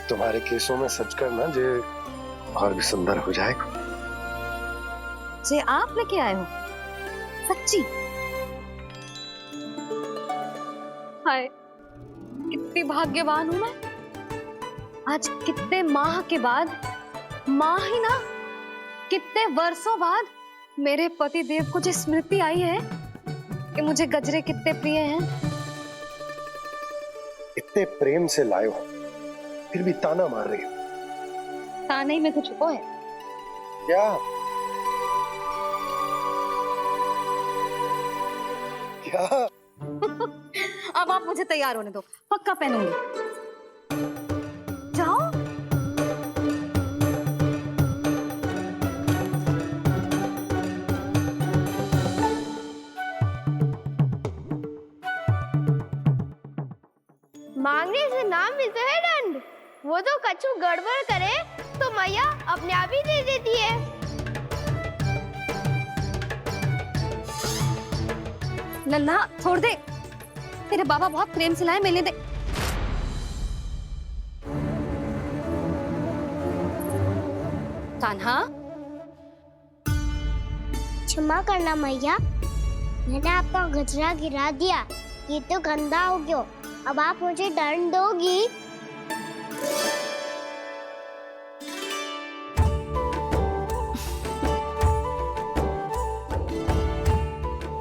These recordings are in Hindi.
तुम्हारे केसों में सच करना जे और भी सुंदर हो जाएगा। जे आप लेके आए हो सच्ची? हाय, कितनी भाग्यवान हूं मैं। आज कितने माह के बाद, माह ही ना, कितने वर्षों बाद मेरे पति देव को जो स्मृति आई है कि मुझे गजरे कितने प्रिय हैं। इतने प्रेम से लाए हो, फिर भी ताना मार रही हो। ताने में कुछ छुपो है क्या? क्या? अब आप मुझे तैयार होने दो, पक्का पहनूंगी। जाओ। मांगने से ना मिलता है दंड। वो तो कछु गड़बड़ करे तो मैया अपने आप ही दे देती है। लल्ला छोड़ दे, तेरे बाबा बहुत प्रेम से लाए, मिलने दे। कान्हा, क्षमा करना मैया, मैंने आपका गजरा गिरा दिया। ये तो गंदा हो गया। अब आप मुझे दंड दोगी?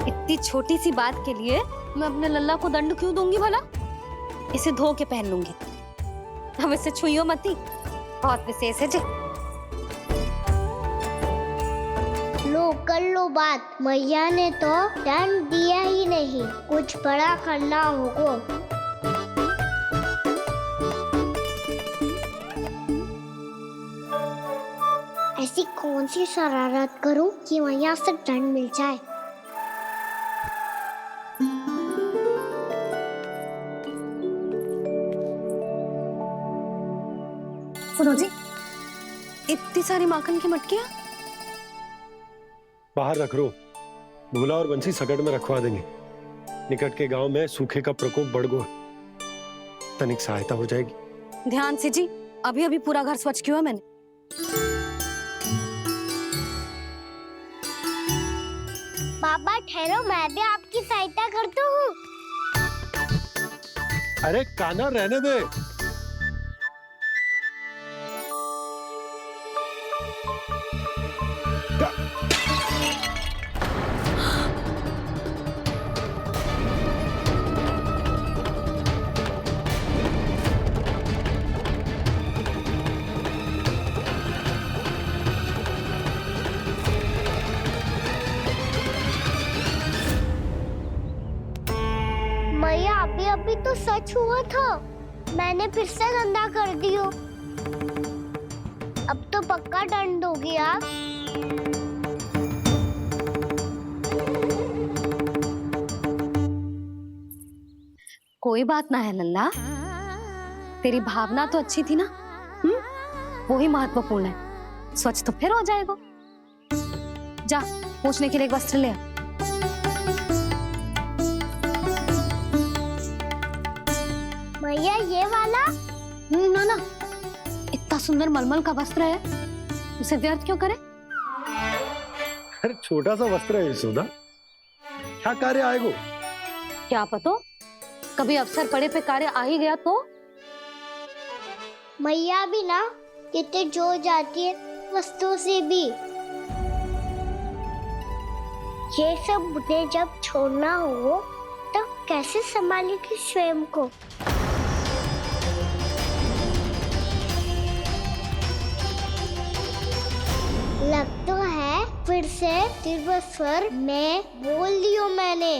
इतनी छोटी सी बात के लिए मैं अपने लल्ला को दंड क्यों दूंगी भला? इसे धो के पहन लूंगी। अब इसे छुइयो मती, बहुत विशेष है जी। लो कर लो बात, मैया ने तो दंड दिया ही नहीं, कुछ बड़ा करना होगा। ऐसी कौन सी शरारत करूं कि मैया से दंड मिल जाए? सुनो जी, इतनी सारी माखन की मटकियां बाहर रख रो, भूला और बंसी सकट में रखवा देंगे। निकट के गांव में सूखे का प्रकोप बढ़ गया, तनिक सहायता हो जाएगी। ध्यान से जी, अभी अभी पूरा घर स्वच्छ किया मैंने। पापा ठहरो, मैं भी आपकी सहायता करता हूँ। अरे कान्हा रहने दे। मैया अभी अभी तो सच हुआ था, मैंने फिर से गंदा कर दियो। अब तो पक्का दंड दोगी आप। कोई बात ना है लल्ला, तेरी भावना तो अच्छी थी ना, वो ही महत्वपूर्ण है। स्वच्छ तो फिर हो जाएगा। जा, पोंछने के लिए एक वस्त्र ले आ। भैया ये वाला? ना ना, इतना सुंदर मलमल का वस्त्र है, उसे व्यर्थ क्यों करे? अरे छोटा सा वस्त्र है यशोदा, क्या कार्य आएगा? क्या पता, कभी अवसर पड़े पे कार्य आ ही गया तो। मैया भी ना कितने जो जाती है वस्तुओं से भी। ये सब मुझे जब छोड़ना हो तो कैसे संभालेगी स्वयं को? लग तो है फिर से तिरस्वर में बोल दियो मैंने।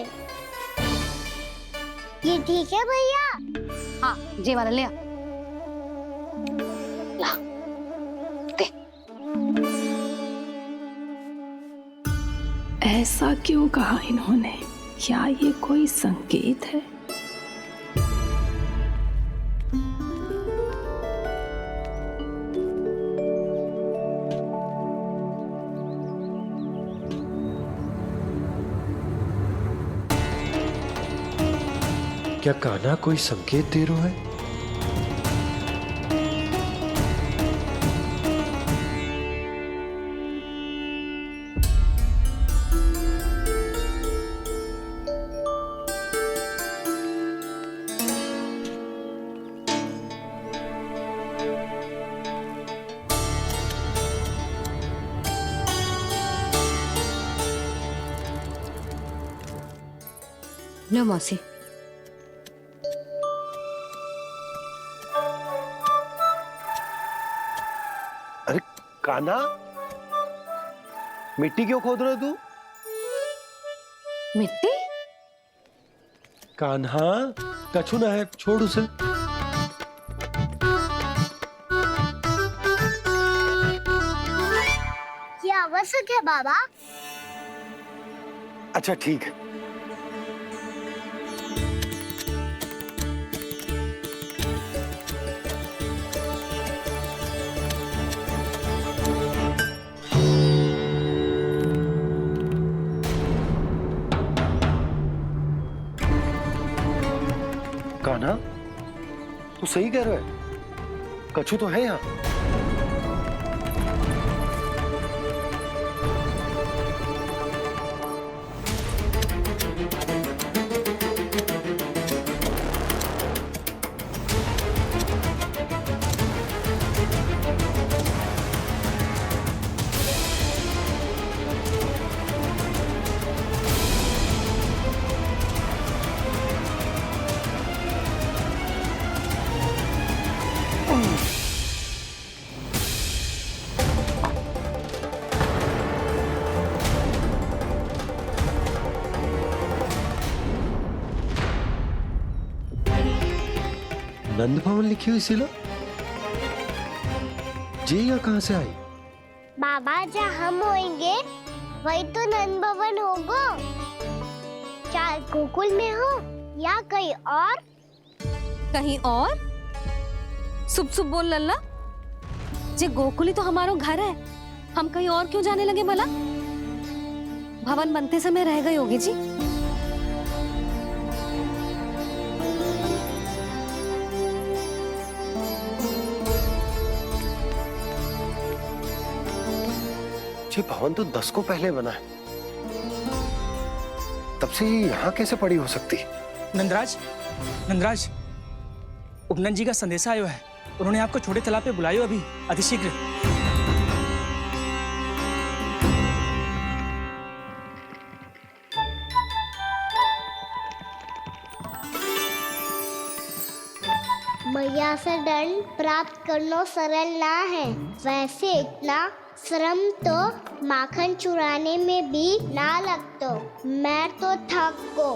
ये ठीक है भैया? हाँ, जे वाला ले आ। ला, दे। ऐसा क्यों कहा इन्होंने? क्या ये कोई संकेत है? क्या कान्हा कोई संकेत दे रहा है? लो मौसी। अरे कान्हा, मिट्टी क्यों खोद रहे हो तू? मिट्टी? कान्हा, कछु ना है, छोड़ उसे। ये आवश्यक है बाबा। अच्छा ठीक है। कान्हा, तू सही कह रहा है, कछु तो है यहाँ। नंद भवन लिखी हुई सिला, जी यहाँ कहाँ से आई? बाबा जहाँ हम होंगे वही तो नंद भवन होगा। चाहे गोकुल में हो या कहीं और। कहीं और? सुब सुब बोल लल्ला। जे गोकुली तो हमारो घर है, हम कहीं और क्यों जाने लगे भला? भवन बनते समय रह गई होगी जी। ये भवन तो 10 को पहले बना है, तब से ये यहाँ कैसे पड़ी हो सकती? नंदराज, नंदराज, उपनंद जी का संदेशा आयो है। उन्होंने आपको छोटे तालाब पे बुलायो अभी, अतिशीघ्र। मैया से दंड प्राप्त करना सरल ना है। वैसे इतना श्रम तो माखन चुराने में भी ना लगतो। मैं तो थक गो।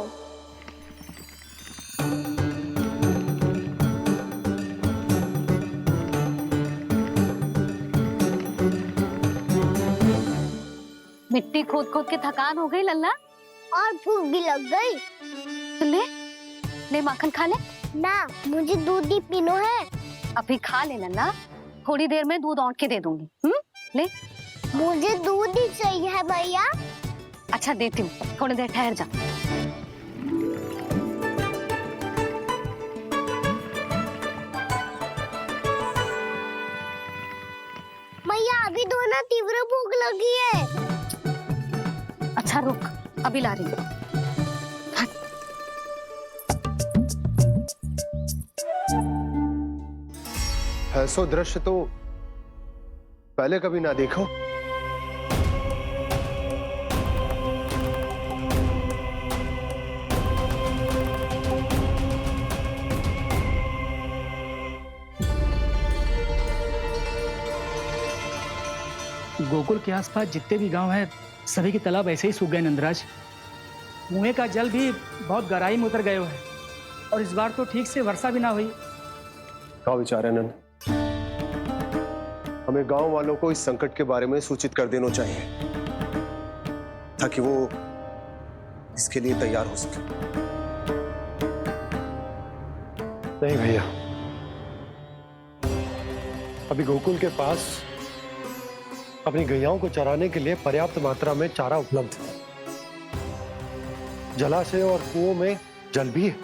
मिट्टी खोद खोद के थकान हो गई लल्ला, और भूख भी लग गई। तो ले ले माखन खा ले। ना, मुझे दूध ही पीनो है। अभी खा ले लल्ला, थोड़ी देर में दूध औंट के दे दूंगी। ले। मुझे दूध ही चाहिए है भैया। अच्छा देती हूँ, थोड़ी देर ठहर जा। भैया अभी तो ना तीव्र भूख लगी है। अच्छा रुक, अभी ला रही हूँ। ऐसो दृश्य तो पहले कभी ना देखो। गोकुल के आसपास जितने भी गांव हैं, सभी के तालाब ऐसे ही सूख गए नंदराज। कुएं का जल भी बहुत गहराई में उतर गए है, और इस बार तो ठीक से वर्षा भी ना हुई। क्या विचार है नंद? हमें गांव वालों को इस संकट के बारे में सूचित कर देना चाहिए, ताकि वो इसके लिए तैयार हो सके। नहीं भैया, अभी गोकुल के पास अपनी गैयाओं को चराने के लिए पर्याप्त मात्रा में चारा उपलब्ध है। जलाशय और कुओं में जल भी है।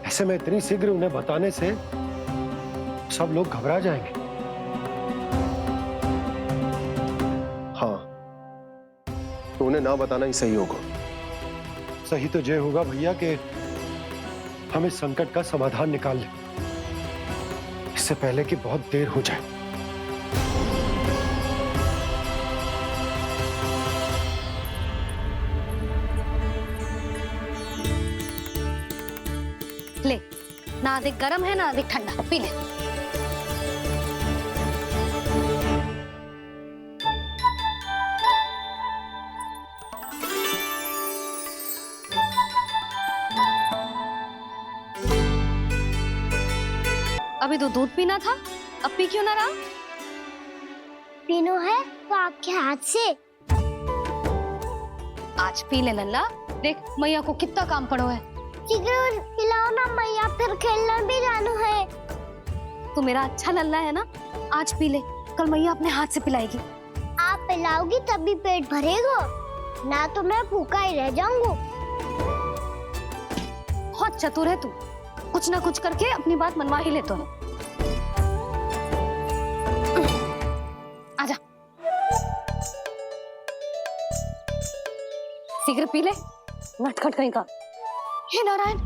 ऐसे में इतनी शीघ्र उन्हें बताने से सब लोग घबरा जाएंगे। हाँ, तो उन्हें ना बताना ही सही होगा। सही तो ये होगा भैया कि हम इस संकट का समाधान निकाल लें, इससे पहले कि बहुत देर हो जाए। ले, ना अधिक गर्म है ना अधिक ठंडा, पी ले। अभी तो दूध पीना था, अब पी क्यों ना रहा? पीनो है तो आपके हाथ से। आज पी ले लल्ला, देख मैया को कितना काम पड़ो है। शीघ्र खिलाओ ना मैया, फिर खेलना भी जानो है। तू मेरा अच्छा लल्ला है ना, आज पी ले, कल मैया अपने हाथ से पिलाएगी। आप पिलाओगी तभी पेट भरेगा, ना तो मैं भूखा ही रह जाऊंगा। बहुत चतुर है तू, कुछ ना कुछ करके अपनी बात मनवा ही लेता है। आजा, शीघ्र पी ले, नटखट कहीं का। हे नारायण,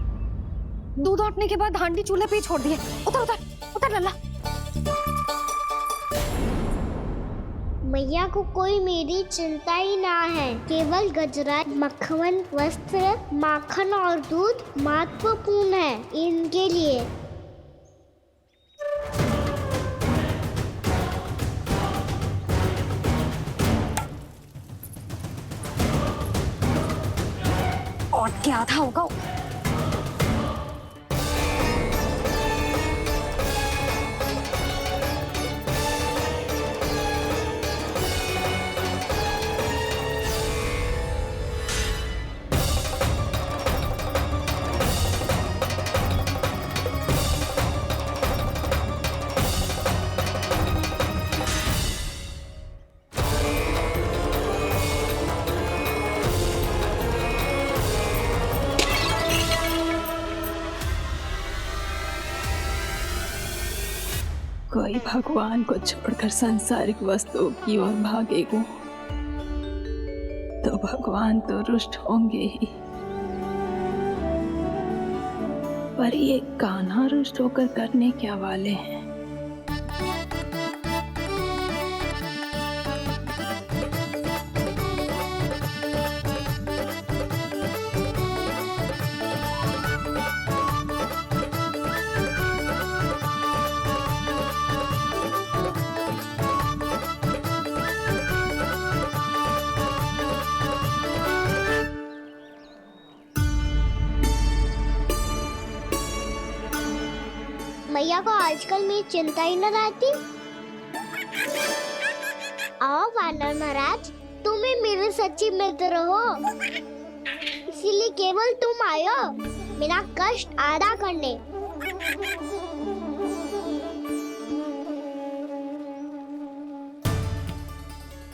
दूध औटने के बाद हांडी चूल्हे पे ही छोड़ दिए। उतर उतर उतर लल्ला। मैया को कोई मेरी चिंता ही ना है, केवल गजरा, मक्खन, वस्त्र, माखन और दूध महत्वपूर्ण है इनके लिए। और क्या आधा होगा। कोई भगवान को छोड़कर सांसारिक वस्तुओं की ओर भागेगा तो भगवान तो रुष्ट होंगे ही, पर ये कान्हा रुष्ट होकर करने क्या वाले हैं? मैया को आजकल मेरी चिंता ही न रहती। आओ वानर महाराज, तुम ही मेरे सच्ची मित्र हो, इसीलिए केवल तुम आयो मेरा कष्ट आधा करने।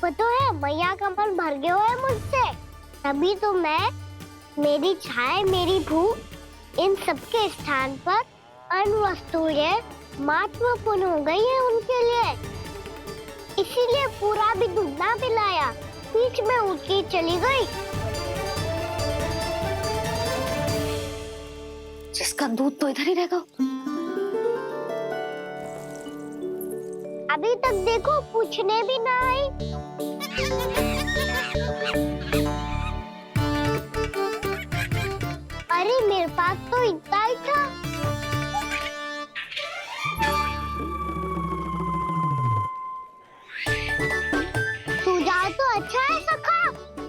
पता है मैया का मन भर गया है मुझसे, तभी तो मैं, मेरी छाया, मेरी भूख, इन सबके स्थान पर अन्य वस्तुएं महत्वपूर्ण हो गई है उनके लिए। इसीलिए पूरा भी दूध ना पिलाया, बीच में उठ के चली गई। जिसका दूध तो इधर ही रहेगा। अभी तक देखो पूछने भी ना आई। अरे मेरे पास तो इतना ही था। सुझाव तो अच्छा है सखा,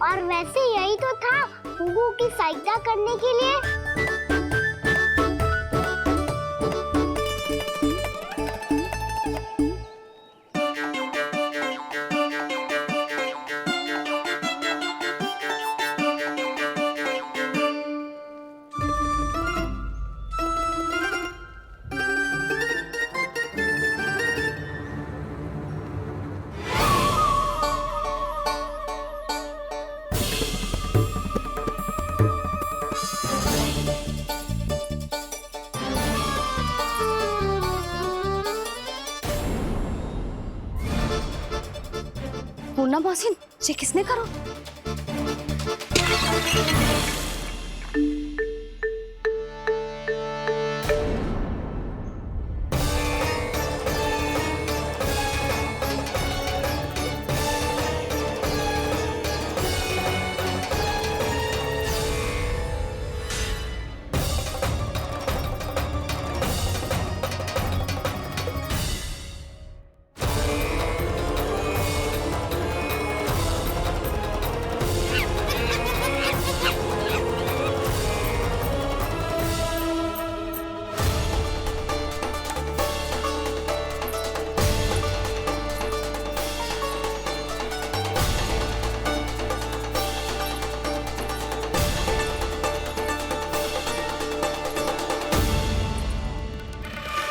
और वैसे यही तो था गुगु की सहायता करने के लिए। पूर्णा मौसी, ये किसने करो?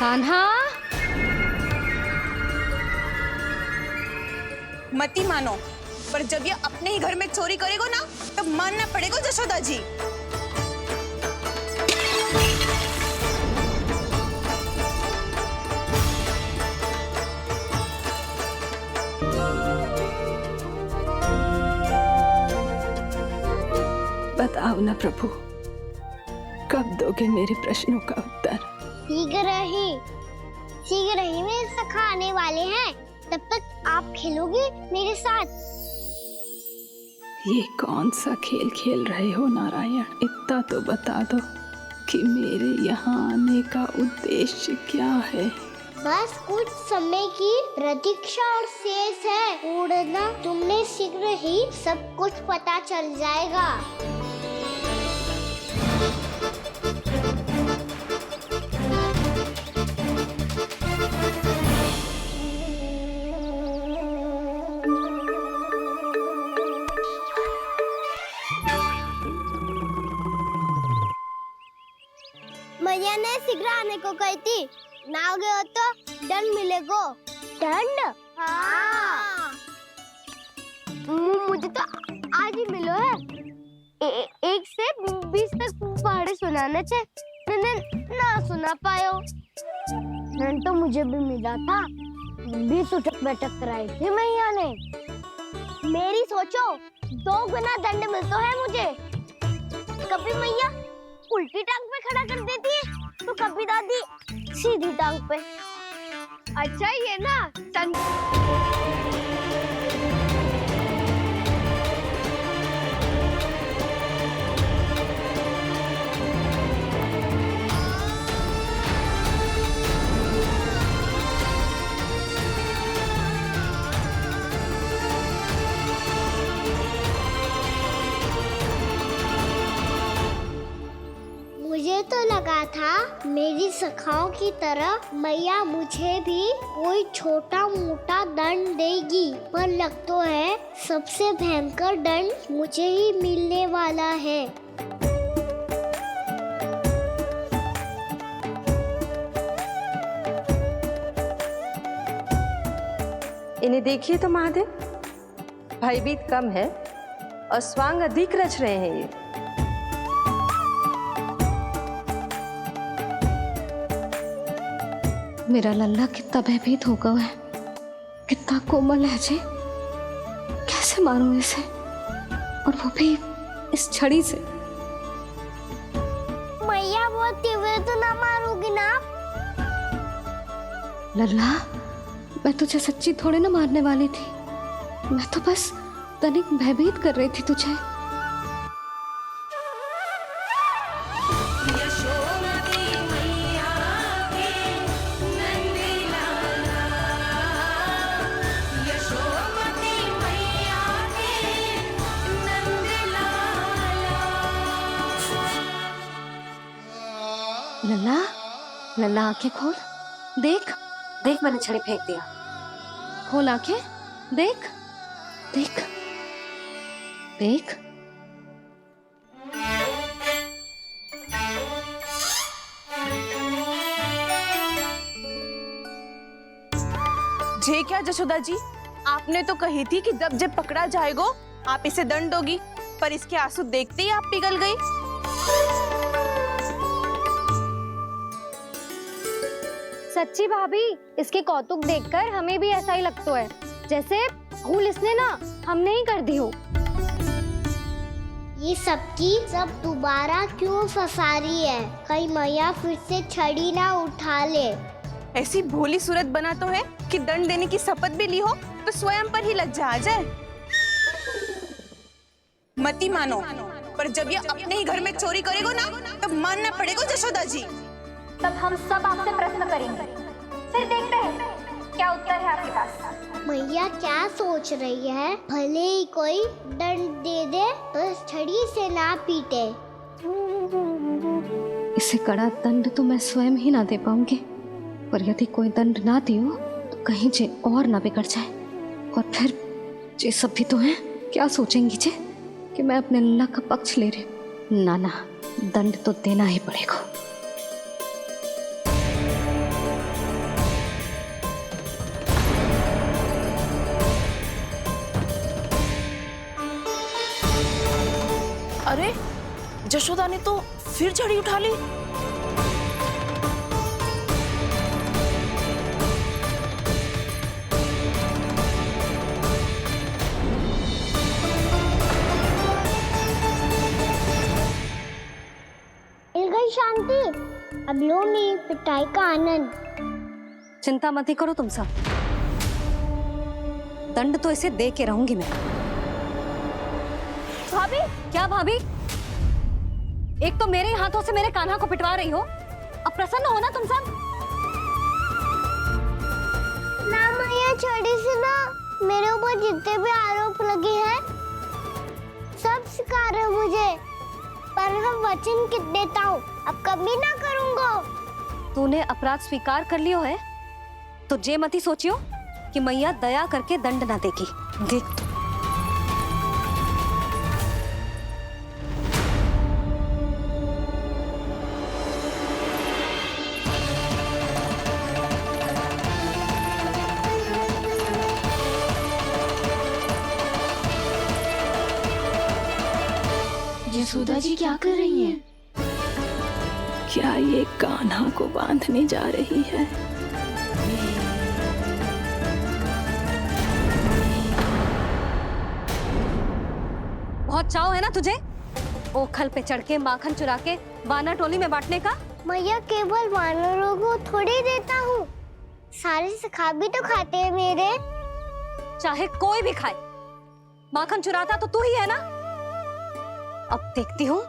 कान्हा, मत ही मानो, पर जब ये अपने ही घर में चोरी करेगा ना, तब मानना पड़ेगा जशोदा जी। बताओ ना प्रभु, कब दोगे मेरे प्रश्नों का उत्तर? शीघ्र ही मेरे सखा आने वाले हैं, तब तक आप खेलोगे मेरे साथ। ये कौन सा खेल खेल रहे हो नारायण? इतना तो बता दो कि मेरे यहाँ आने का उद्देश्य क्या है? बस कुछ समय की प्रतीक्षा और शेष है। उड़ना तुमने शीघ्र ही सब कुछ पता चल जाएगा। मैया ने शीघ्र आने को कही थी, ना आ गए हो तो दंड मिलेगा। दंड? हाँ। मुझे तो आज ही मिलो है। 1 से 20 तक पहाड़े सुनाने थे, मैंने ना सुना पायो। दंड तो मुझे भी मिला था, 20 उठक बैठक कराई थी मैया ने। मेरी सोचो, 2 गुना दंड मिलता है मुझे। कभी मैया उल्टी टांग पे खड़ा कर देती है, तो कभी दादी सीधी टांग पे। अच्छा ये ना मुझे तो लगा था मेरी सखाओं की तरह मैया मुझे भी कोई छोटा मोटा दंड देगी, पर लगता है सबसे भयंकर दंड मुझे ही मिलने वाला है। इन्हें देखिए तो महादेव, भयभीत कम है और स्वांग अधिक रच रहे हैं ये। मेरा लल्ला कितना भयभीत होगा है, कितना कोमल है जी। कैसे मारूं इसे, और वो भी इस छड़ी से? मैया बहुत तीव्र तो ना मारोगी ना? लल्ला, मैं तुझे सच्ची थोड़ी ना मारने वाली थी, मैं तो बस तनिक भयभीत कर रही थी तुझे। लल्ला, लल्ला आंखें खोल, देख देख, मैंने छड़ी फेंक दिया। खोल आंखें, देख देख देख। जे क्या जशोदा जी, आपने तो कही थी कि जब पकड़ा जाएगा आप इसे दंड दोगी, पर इसके आंसू देखते ही आप पिघल गई। सच्ची भाभी, इसके कौतुक देखकर हमें भी ऐसा ही लगता है, जैसे भूल इसने ना हमने ही कर दी हो। ये सबकी सब दोबारा क्यों फंसा रही है? कहीं मैया फिर से छड़ी ना उठा ले। ऐसी भोली सूरत बना तो है कि दंड देने की शपथ भी ली हो तो स्वयं पर ही लज्जा आ जाए। मती मानो, पर जब ये अपने ही घर में चोरी करेगा ना, तब मानना पड़ेगा जशोदा जी। तब हम सब आपसे प्रश्न करेंगे, फिर देखते हैं क्या उत्तर है आपके पास। मैया क्या सोच रही है? भले ही कोई दंड दे दे, बस छड़ी से ना पीटे। इसे कड़ा दंड तो मैं स्वयं ही ना दे पाऊंगी, पर यदि कोई दंड ना दियो तो कहीं जे और ना बिगड़ जाए, और फिर जे सब भी तो हैं, क्या सोचेंगी जे कि मैं अपने लल्ला का पक्ष ले रही हूँ। ना ना, दंड तो देना ही पड़ेगा। जशोदा ने तो फिर झड़ी उठा ली। मिल गई शांति। अब लो मेरी पिटाई का आनंद। चिंता मत ही करो तुम सब, दंड तो इसे दे के रहूंगी मैं। भाभी, क्या भाभी? एक तो मेरे हाथों से मेरे कान्हा को पिटवा रही हो, अब प्रसन्न हो ना तुम सब? ना मैया, छोड़ी सी ना। मेरे ऊपर जितने भी आरोप लगे हैं सब स्वीकार है मुझे, पर हम वचन कित देता हूँ, अब कभी ना करूँगा। तूने अपराध स्वीकार कर लियो है तो जे मती सोचियो कि मैया दया करके दंड ना देगी। देख तू। यशोदा जी क्या कर रही हैं? क्या ये कान्हा को बांधने जा रही है? बहुत चाव है ना तुझे ओखल पे चढ़ के माखन चुरा के वानर टोली में बांटने का? मैया, केवल वानरों को थोड़ी देता हूँ, सारे सखा भी तो खाते हैं मेरे। चाहे कोई भी खाए, माखन चुराता तो तू ही है ना। अब देखती हूँ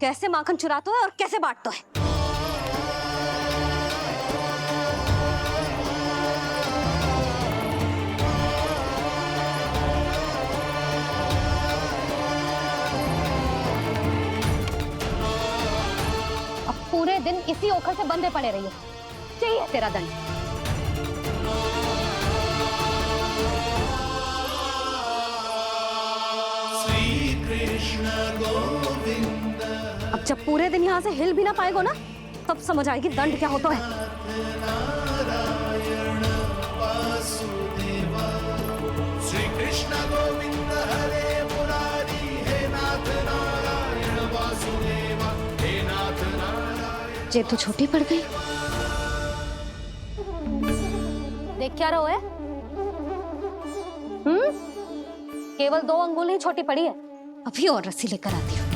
कैसे माखन चुराता है और कैसे बांटता है। अब पूरे दिन इसी ओखल से बंधे पड़े रहिए, चाहिए तेरा दंड। अब जब पूरे दिन यहाँ से हिल भी ना पाएगो ना, तब समझ आएगी दंड क्या होता है। श्री कृष्ण गोविंद हरे मुरारी, हे नाथ नारायण वासुदेव, हे नाथ नारायण। जे तो छोटी पड़ गई। देख क्या रहो है? केवल 2 अंगुल ही छोटी पड़ी है, अभी और रस्सी लेकर आती हूँ।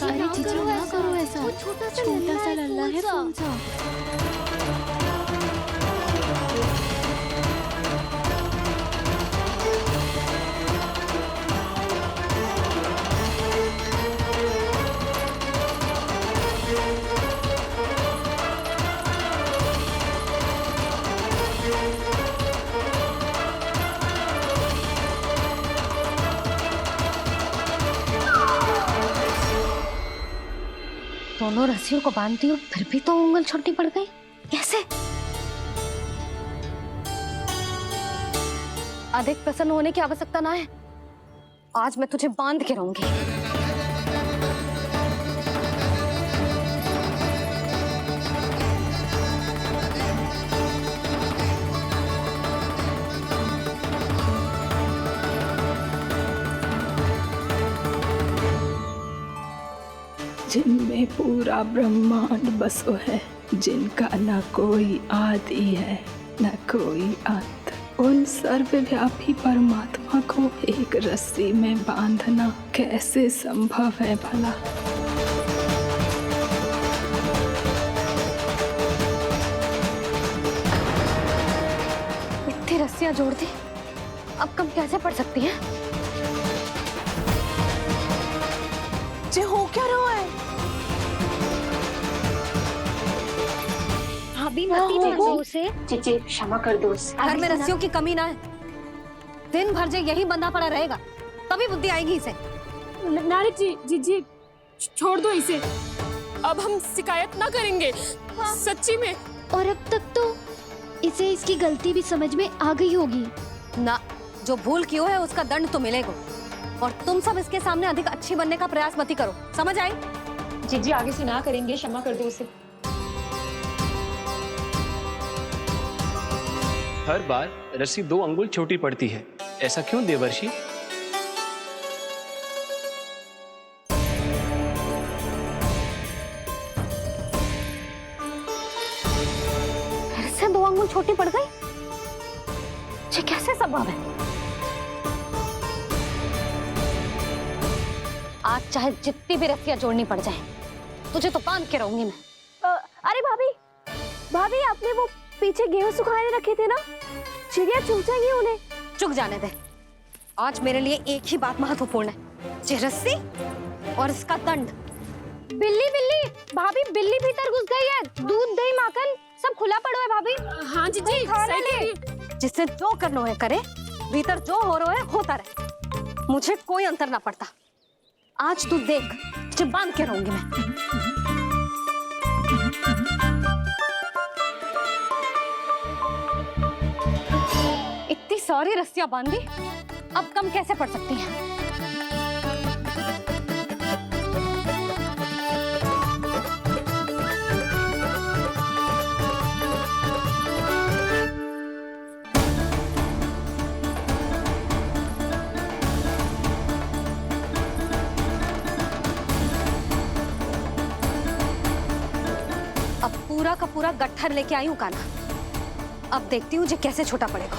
ना करो ऐसा, छोटा सा लल्ला है कौन सा? दोनों रस्सियों को बांधती हूँ, फिर भी तो उंगल छोटी पड़ गई। कैसे? अधिक प्रसन्न होने की आवश्यकता ना है, आज मैं तुझे बांध के रहूंगी। जिनमें पूरा ब्रह्मांड बसो है, जिनका न कोई आदि है न कोई अंत, उन सर्वव्यापी परमात्मा को एक रस्सी में बांधना कैसे संभव है भला? इतनी रस्सियां जोड़ दी, अब कम कैसे पड़ सकती हैं? जे हो क्या रहा है? भाभी मती दे दो उसे। जी क्षमा कर दो उसे। घर में रस्सियों की कमी ना है, दिन भर जे यही बंधा पड़ा रहेगा, तभी बुद्धि आएगी इसे। नारी जी छोड़ दो इसे, अब हम शिकायत ना करेंगे, सच्ची में। और अब तक तो इसे इसकी गलती भी समझ में आ गई होगी ना। जो भूल की हो है उसका दंड तो मिलेगा। और तुम सब इसके सामने अधिक अच्छी बनने का प्रयास मत ही करो, समझ आई? जीजी आगे से ना करेंगे, क्षमा कर दो उसे। हर बार रस्सी 2 अंगुल छोटी पड़ती है, ऐसा क्यों देवर्षि? फिर से 2 अंगुल छोटी पड़ गई? ये कैसे संभव है? आज चाहे जितनी भी रस्सियां जोड़नी पड़ जाए, तुझे तो बांध के रहूंगी मैं। अरे भाभी, भाभी आपने वो पीछे गेहूं सुखाने रखे थे ना, चिड़िया चुग जाएंगी उन्हें। चुग जाने दे। आज मेरे लिए एक ही बात महत्वपूर्ण है, ये रस्सी और इसका दंड। बिल्ली बिल्ली भाभी, बिल्ली भीतर घुस गई है। दूध दही माखन सब खुला पड़ो है भाभी। हाँ जीजी, सही कह रही है। जिससे जो करना है करे, भीतर जो हो रहा है होता रहे, मुझे कोई अंतर ना पड़ता। आज तू देख, तुझे बांध के रहूंगी मैं। इतनी सारी रस्सियां बांधी, अब कम कैसे पड़ सकती हैं? अब पूरा का पूरा गट्ठर लेके आई हूं कान्हा। अब देखती हूँ ये कैसे छोटा पड़ेगा।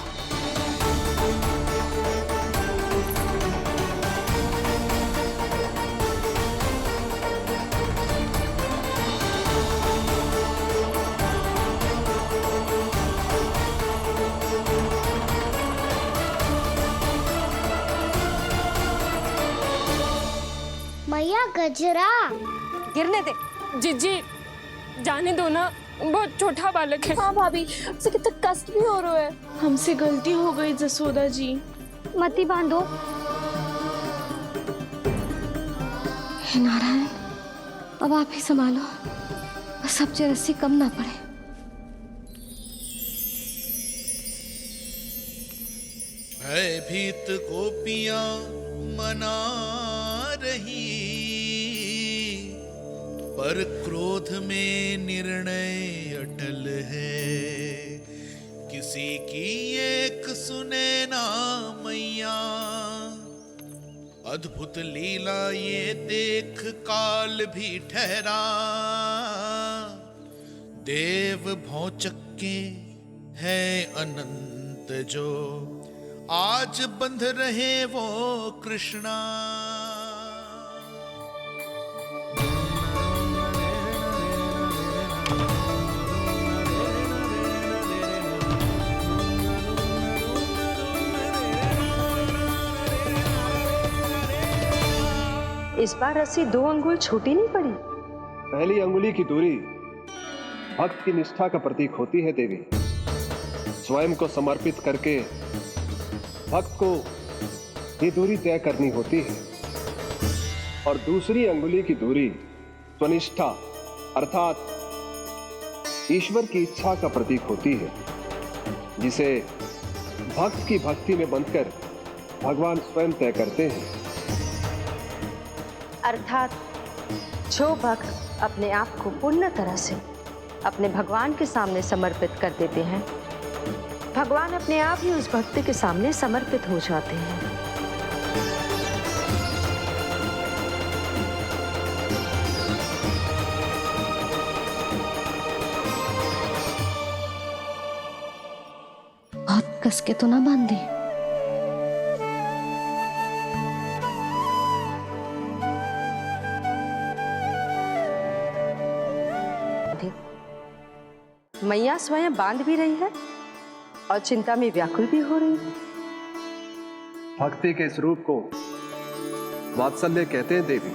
मैया गजरा गिरने दे। जीजी जाने दो ना, बहुत छोटा बालक है। हाँ भाभी, उसे कितना कष्ट भी हो रहा है। हमसे गलती हो गई जसोदा जी। मती बांधो। हे नारायण, अब आप ही संभालो, बस अब ये रस्सी कम ना पड़े। भयभीत गोपियां मना रही, पर क्रोध में निर्णय अटल है। किसी की एक सुने ना मैया, अद्भुत लीला ये देख काल भी ठहरा। देव भौचक्के है अनंत जो, आज बंध रहे वो कृष्णा। इस बार रस्सी 2 अंगुल छोटी नहीं पड़ी। पहली अंगुली की दूरी भक्त की निष्ठा का प्रतीक होती है देवी। स्वयं को समर्पित करके भक्त को ये दूरी तय करनी होती है। और दूसरी अंगुली की दूरी स्वनिष्ठा अर्थात ईश्वर की इच्छा का प्रतीक होती है, जिसे भक्त की भक्ति में बंधकर भगवान स्वयं तय करते हैं। अर्थात जो भक्त अपने आप को पूर्ण तरह से अपने भगवान के सामने समर्पित कर देते हैं, भगवान अपने आप ही उस भक्त के सामने समर्पित हो जाते हैं। बहुत कस के तो ना बांध दी। मैया स्वयं बांध भी रही है और चिंता में व्याकुल भी हो रही है। भक्ति के इस रूप को वात्सल्य कहते हैं देवी।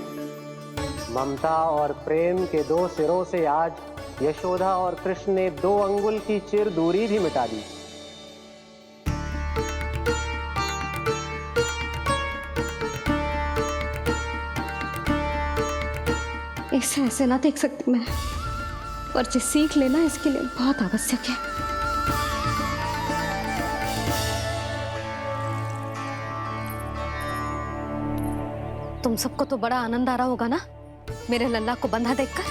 ममता और प्रेम के 2 सिरों से आज यशोदा और कृष्ण ने 2 अंगुल की चिर दूरी भी मिटा दी। इसे ऐसे ना देख सकती मैं, पर जो सीख लेना इसके लिए बहुत आवश्यक है। तुम सबको तो बड़ा आनंद आ रहा होगा ना मेरे लल्ला को बंधा देखकर।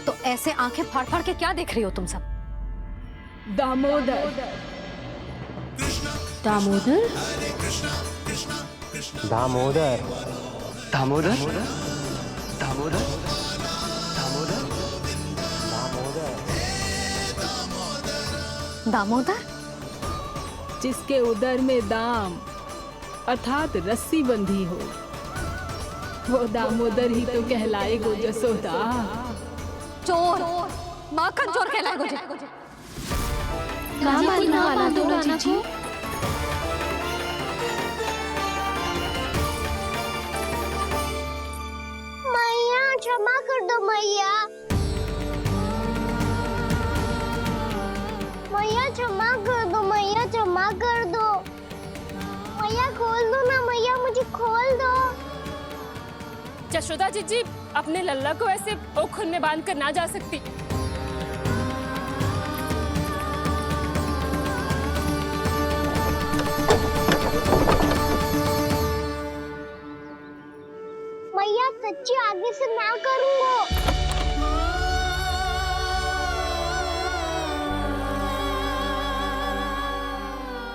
तो ऐसे आंखें फाड़ फाड़ के क्या देख रही हो तुम सब? दामोदर। दामोदर? दामोदर। दामोदर दामोदर दामोदर? जिसके उदर में दाम अर्थात रस्सी बंधी हो वो दामोदर ही तो कहलाएगो जसोदा। चोर, माखन चोर कहलाएगो जी। मैया क्षमा कर दो मैया। मैया क्षमा कर दो, मैया क्षमा कर दो। मैया खोल दो ना मैया, मुझे खोल दो। जशोदा जीजी अपने लल्ला को ऐसे ओखुन में बांध कर ना जा सकती। मैया सच्ची आगे से ना करूँगा।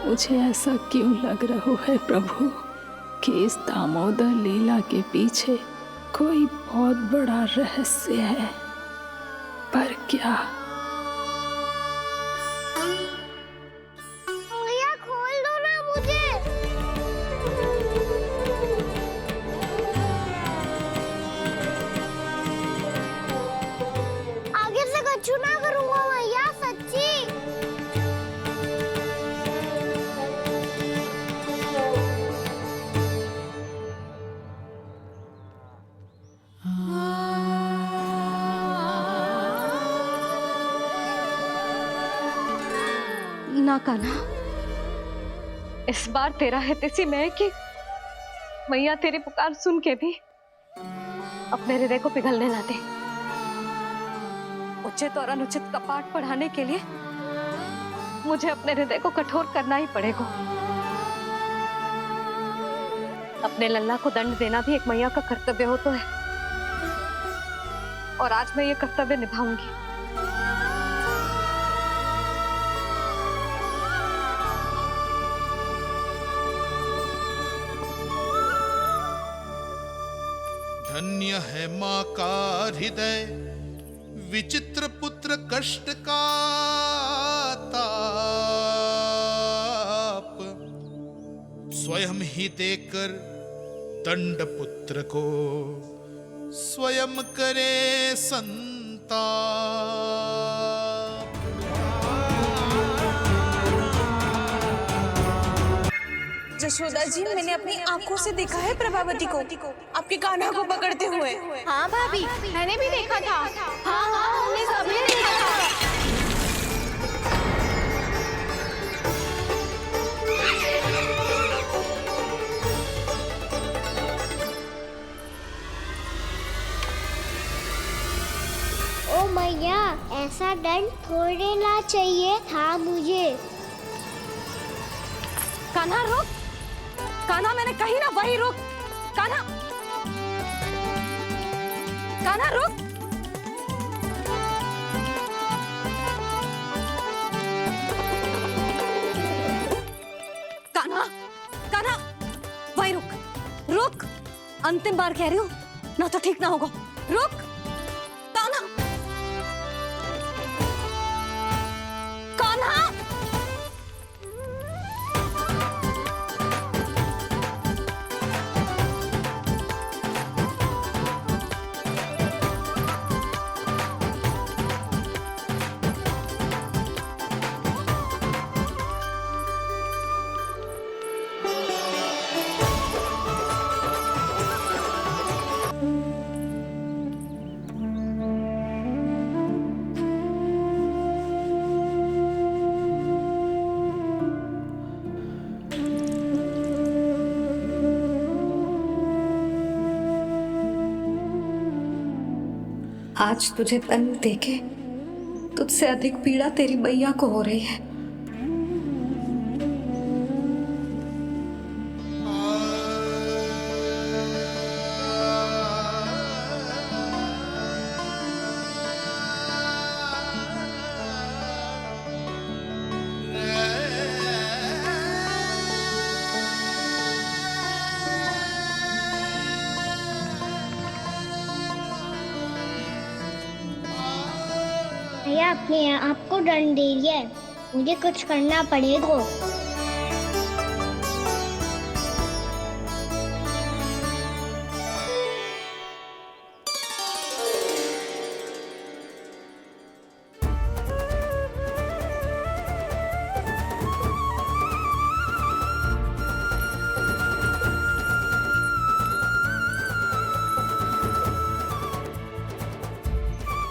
मुझे ऐसा क्यों लग रहा है प्रभु कि इस दामोदर लीला के पीछे कोई बहुत बड़ा रहस्य है, पर क्या? मैया खोल दो ना मुझे। आगे से कछु ना करूँगा मैया, सच्ची। ना कान्हा, इस बार तेरा है तेसी में कि मैया तेरी पुकार सुन के भी अपने हृदय को पिघलने ना दे। उचित और अनुचित का पाठ पढ़ाने के लिए मुझे अपने हृदय को कठोर करना ही पड़ेगा। अपने लल्ला को दंड देना भी एक मैया का कर्तव्य हो तो है, और आज मैं ये कर्तव्य निभाऊंगी। धन्य है माँ का हृदय, विचित्र पुत्र कष्ट का ताप, स्वयं ही देकर दंड पुत्र को स्वयं करे संताप। जशोदा जी, मैंने अपनी आंखों से देखा है प्रभावती को आपके कान्हा को पकड़ते हुए। हाँ भाभी, मैंने भी देखा था। हाँ हाँ, हमने सभी देखा था। ओ मैया, ऐसा दंड थोड़ी देना चाहिए था मुझे। कान्हा रुक, कान्हा मैंने कही ना वही रुक। कान्हा, कान्हा रुक। कान्हा, कान्हा वही रुक, रुक। अंतिम बार कह रही हूँ, ना तो ठीक ना होगा। रुक कान्हा, कान्हा। आज तुझे दंड देके तुझसे अधिक पीड़ा तेरी मैया को हो रही है। भैया अपने आप को दंड दे रही है, मुझे कुछ करना पड़ेगा।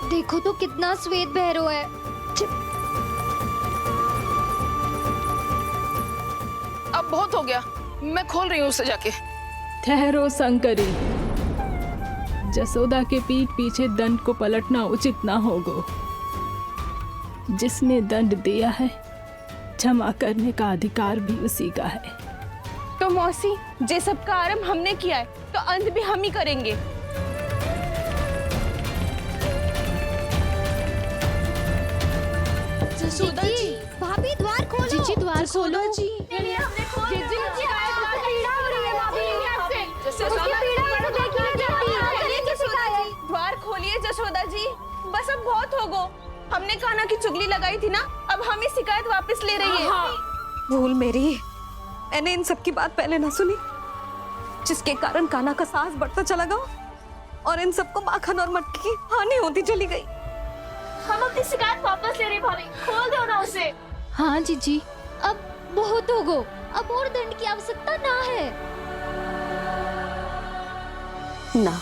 देखो तो कितना श्वेत भैरव है। अब बहुत हो गया, मैं खोल रही हूँ उसे जाके। ठहरो शंकरी, जसोदा के पीठ पीछे दंड को पलटना उचित ना होगा। जिसने दंड दिया है, क्षमा करने का अधिकार भी उसी का है। तो मौसी, जे सब का आरंभ हमने किया है, तो अंत भी हम ही करेंगे। जसोदा जी, भाभी द्वार खोलो। जीजी द्वार खोलो। द्वार खोलिए जसोदा जी, बस अब बहुत हो गो। हमने कान्हा की चुगली लगाई थी ना, अब हम ये शिकायत वापस ले रही है। भूल मेरी, मैंने इन सब की बात पहले ना सुनी, जिसके कारण कान्हा का साहस बढ़ता चला गया और इन सबको माखन और मटकी की हानि होती चली गई। हम अपनी शिकायत वापस ले रहे भाभी, खोल दो ना उसे। हाँ जीजी, अब बहुत हो गो, अब और दंड की आवश्यकता ना है। ना,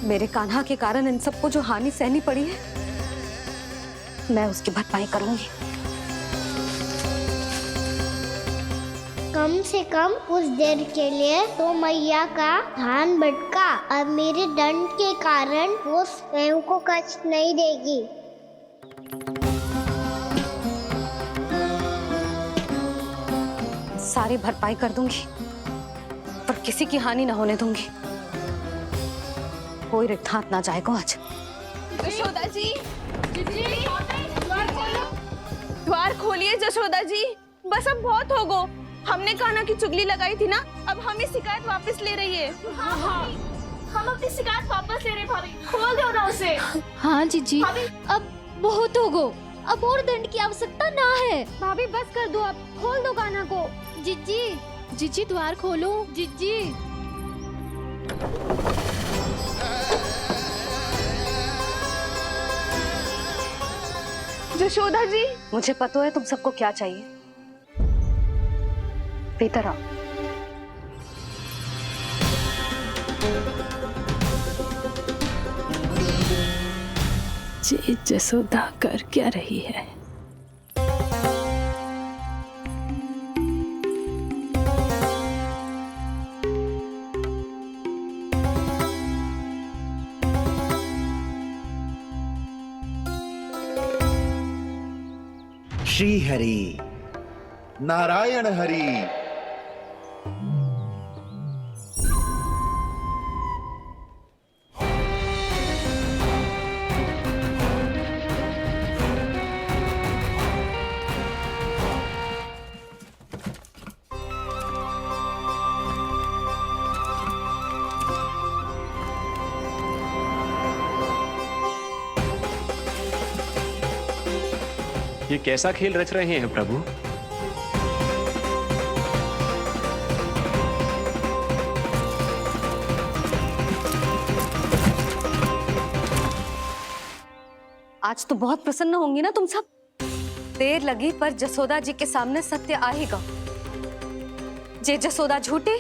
मेरे कान्हा के कारण इन सबको जो हानि सहनी पड़ी है, मैं उसकी भरपाई करूंगी। कम से कम कुछ देर के लिए तो मैया का ध्यान भटका और मेरे दंड के कारण वो स्वयं को कष्ट नहीं देगी। सारी भरपाई कर दूंगी, पर किसी की हानि ना होने दूंगी। कोई रिक्त हाथ ना जाएगा आज। जशोदा जी, द्वार खोलिए जशोदा जी, बस अब बहुत हो गो। हमने कान्हा की चुगली लगाई थी ना, अब हम ये शिकायत वापस ले रही है। हम अपनी शिकायत वापस ले रहे भाभी, खोल दो ना उसे। हाँ जीजी, अब बहुत हो गो, अब और दंड की आवश्यकता ना है। भाभी बस कर दो, अब खोल दो कान्हा को। जीजी, जीजी द्वार खोलो। जीजी, जशोदा जी, मुझे पता है तुम सबको क्या चाहिए। भीतर आओ। जी जसोदा कर क्या रही है? श्री हरि, नारायण हरि। ये कैसा खेल रच रहे हैं प्रभु? आज तो बहुत प्रसन्न होंगी ना तुम सब। देर लगी पर जसोदा जी के सामने सत्य आएगा। जे जसोदा झूठी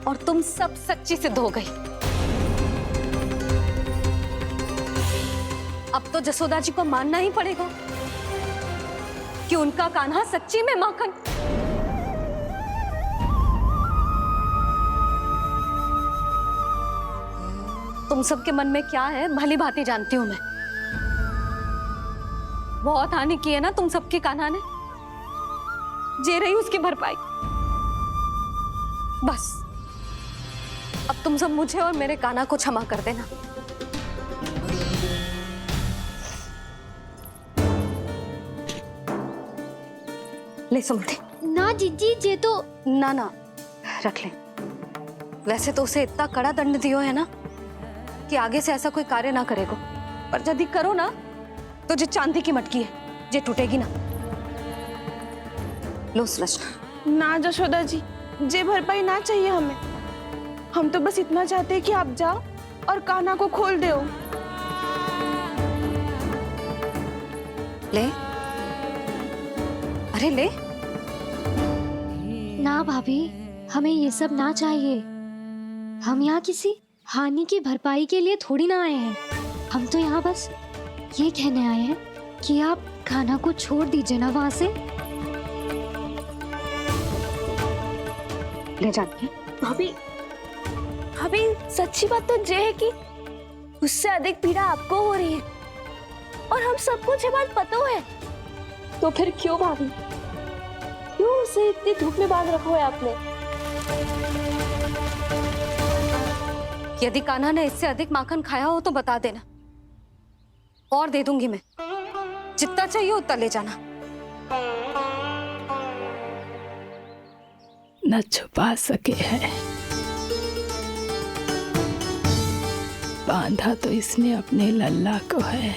और तुम सब सच्ची सिद्ध हो गई। अब तो जसोदा जी को मानना ही पड़ेगा कि उनका कान्हा सच्ची में माखन। तुम सबके मन में क्या है भली भांति जानती हूं मैं। बहुत हानि की है ना तुम सबके कान्हा ने, जे रही उसकी भरपाई। बस अब तुम सब मुझे और मेरे कान्हा को क्षमा कर देना। ले सुमति। ना जीजी, जे तो ना ना रख ले। वैसे तो उसे इतना कड़ा दंड दियो है ना कि आगे से ऐसा कोई कार्य ना करेगा। पर यदि करो ना तो जे चांदी की मटकी है जे टूटेगी ना। लो सुलक्षणा। ना जशोदा जी, जे भरपाई ना चाहिए हमें। हम तो बस इतना चाहते हैं कि आप जाओ और कान्हा को खोल दो। ले, अरे ले। ना भाभी, हमें ये सब ना चाहिए। हम यहाँ किसी हानि की भरपाई के लिए थोड़ी ना आए हैं। हम तो यहाँ बस ये कहने आए हैं कि आप कान्हा को छोड़ दीजिए ना वहाँ से। ले जाती है। भाभी, भाभी सच्ची बात तो ये है कि उससे अधिक पीड़ा आपको हो रही है और हम सबको ये बात पता है। तो फिर क्यों भाभी, क्यों उसे इतनी धूप में बांध रखा है आपने? यदि कान्हा ने इससे अधिक माखन खाया हो तो बता देना, और दे दूंगी मैं। जितना चाहिए उतना ले जाना। न छुपा सके हैं, बांधा तो इसने अपने लल्ला को है,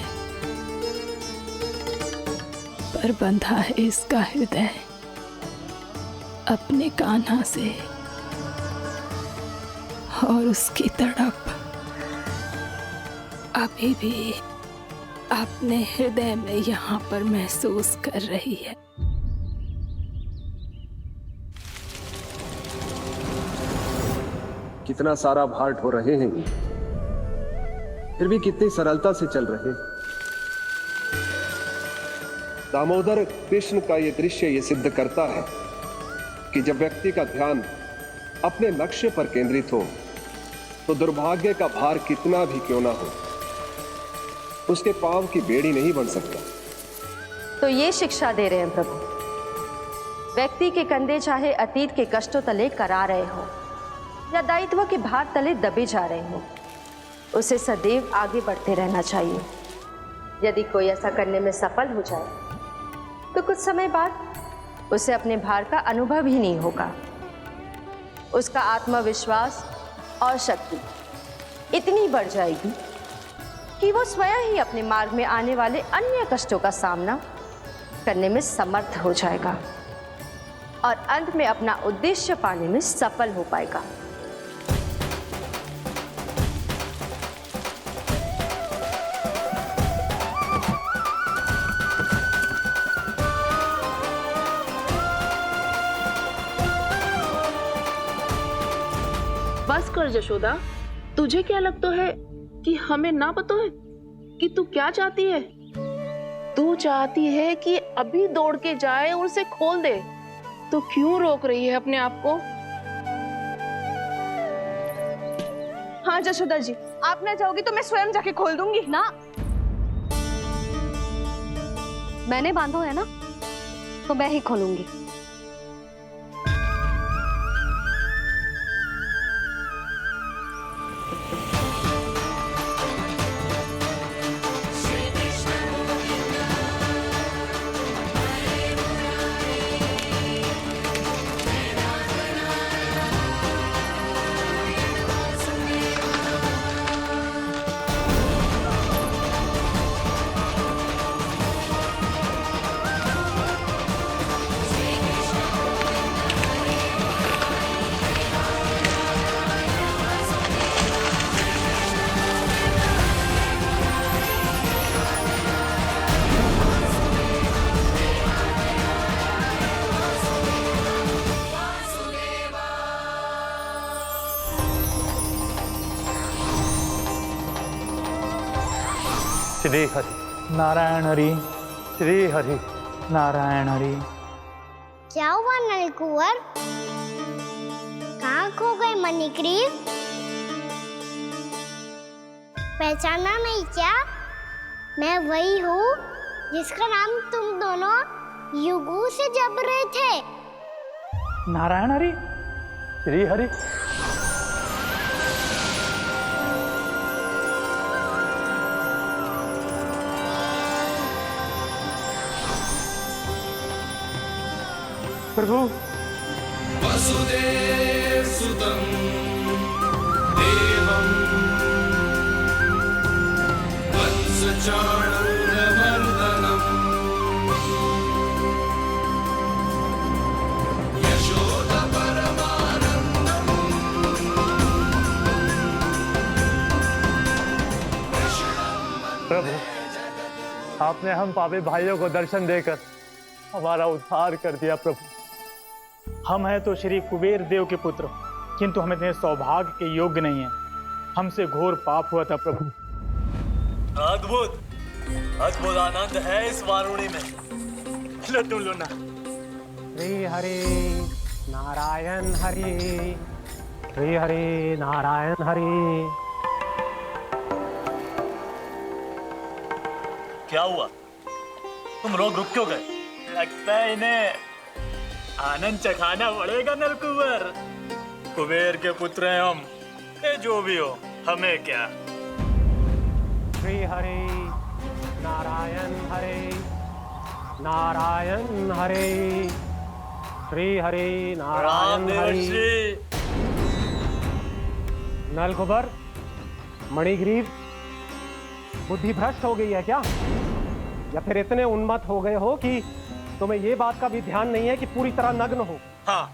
पर बंधा है इसका हृदय अपने कान्हा से, और उसकी तड़प अभी भी अपने हृदय में यहाँ पर महसूस कर रही है। कितना सारा भार ढो रहे हैं, फिर भी कितनी सरलता से चल रहे हैं। दामोदर कृष्ण का ये दृश्य ये सिद्ध करता है कि जब व्यक्ति का ध्यान अपने लक्ष्य पर केंद्रित हो तो दुर्भाग्य का भार कितना भी क्यों ना हो, उसके पांव की बेड़ी नहीं बन सकता। तो ये शिक्षा दे रहे हैं प्रभु, व्यक्ति के कंधे चाहे अतीत के कष्टों तले करा रहे हो या दायित्व के भार तले दबे जा रहे हो, उसे सदैव आगे बढ़ते रहना चाहिए। यदि कोई ऐसा करने में सफल हो जाए तो कुछ समय बाद उसे अपने भार का अनुभव ही नहीं होगा। उसका आत्मविश्वास और शक्ति इतनी बढ़ जाएगी कि वो स्वयं ही अपने मार्ग में आने वाले अन्य कष्टों का सामना करने में समर्थ हो जाएगा और अंत में अपना उद्देश्य पाने में सफल हो पाएगा। बस कर जशोदा, तुझे क्या लगता है कि हमें ना पता है कि तू क्या चाहती है? तू चाहती है कि अभी दौड़ के जाए और उसे खोल दे, तो क्यों रोक रही है अपने आप को? हाँ जशोदा जी, आप ना चाहोगी तो मैं स्वयं जाके खोल दूंगी। ना, मैंने बांधो है ना, तो मैं ही खोलूंगी। श्री हरि नारायण हरि, श्री हरि नारायण हरि। क्या हुआ नल कुंवर? कहाँ खो गए मणिग्रीव? पहचाना नहीं क्या? मैं वही हूँ जिसका नाम तुम दोनों युगों से जप रहे थे। नारायण हरि, श्री हरि। प्रभु, वसुदेव सुतं देवं वत्स चाणूरमर्दनम् प्रभु, आपने हम पापी भाइयों को दर्शन देकर हमारा उद्धार कर दिया। प्रभु, हम हैं तो श्री कुबेर देव के पुत्र, किंतु हम इतने सौभाग्य के योग्य नहीं हैं। हमसे घोर पाप हुआ था प्रभु। अद्भुत अद्भुत आनंद है इस वारुणी में। लो तुम लो ना। श्री हरि नारायण हरि, श्री हरि नारायण हरि। क्या हुआ? तुम रोक रुक क्यों गए? लगता है इन्हें आनंद चखाना पड़ेगा नलकुबर। कुबेर के पुत्र हैं हम, ये जो भी हो हमें क्या। श्री हरि नारायण हरि, नारायण हरि, श्री हरि नारायण हरि। नलकुबर, मणिग्रीव, बुद्धि भ्रष्ट हो गई है क्या? या फिर इतने उन्मत्त हो गए हो कि तुम्हें ये बात का भी ध्यान नहीं है कि पूरी तरह नग्न हो? हाँ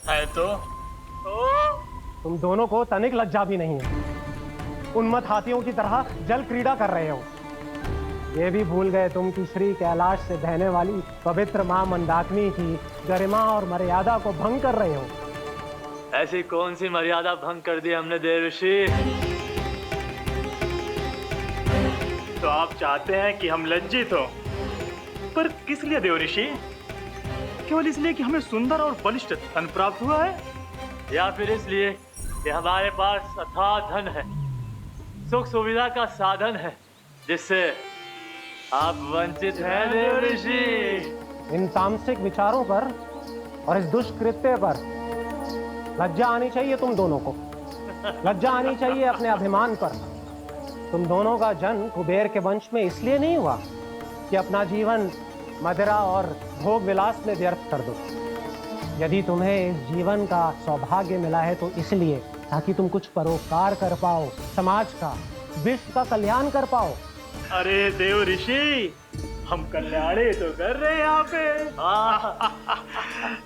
है तो। तुम दोनों को तनिक लज्जा भी नहीं है। उन्मत्त हाथियों की तरह जल क्रीड़ा कर रहे हो। ये भी भूल गए तुम कि श्री कैलाश से बहने वाली पवित्र मां मंदाकिनी की गरिमा और मर्यादा को भंग कर रहे हो। ऐसी कौन सी मर्यादा भंग कर दी हमने देव ऋषि? तो आप चाहते हैं कि हम लज्जित हो, पर किस लिए देव ऋषि? केवल इसलिए कि हमें सुंदर और बलिष्ठ धन प्राप्त हुआ है, या फिर इसलिए कि हमारे पास अथाह धन है, सुख सुविधा का साधन है, जिससे आप वंचित हैं देव ऋषि? इन तामसिक विचारों पर और इस दुष्कृत्य पर लज्जा आनी चाहिए तुम दोनों को। लज्जा आनी चाहिए अपने अभिमान पर। तुम दोनों का जन्म कुबेर के वंश में इसलिए नहीं हुआ कि अपना जीवन मदिरा और भोग विलास में व्यर्थ कर दो। यदि तुम्हें इस जीवन का सौभाग्य मिला है तो इसलिए ताकि तुम कुछ परोपकार कर पाओ, समाज का, विश्व का कल्याण कर पाओ। अरे देव ऋषि, हम कल्याण तो कर रहे हैं यहाँ पे।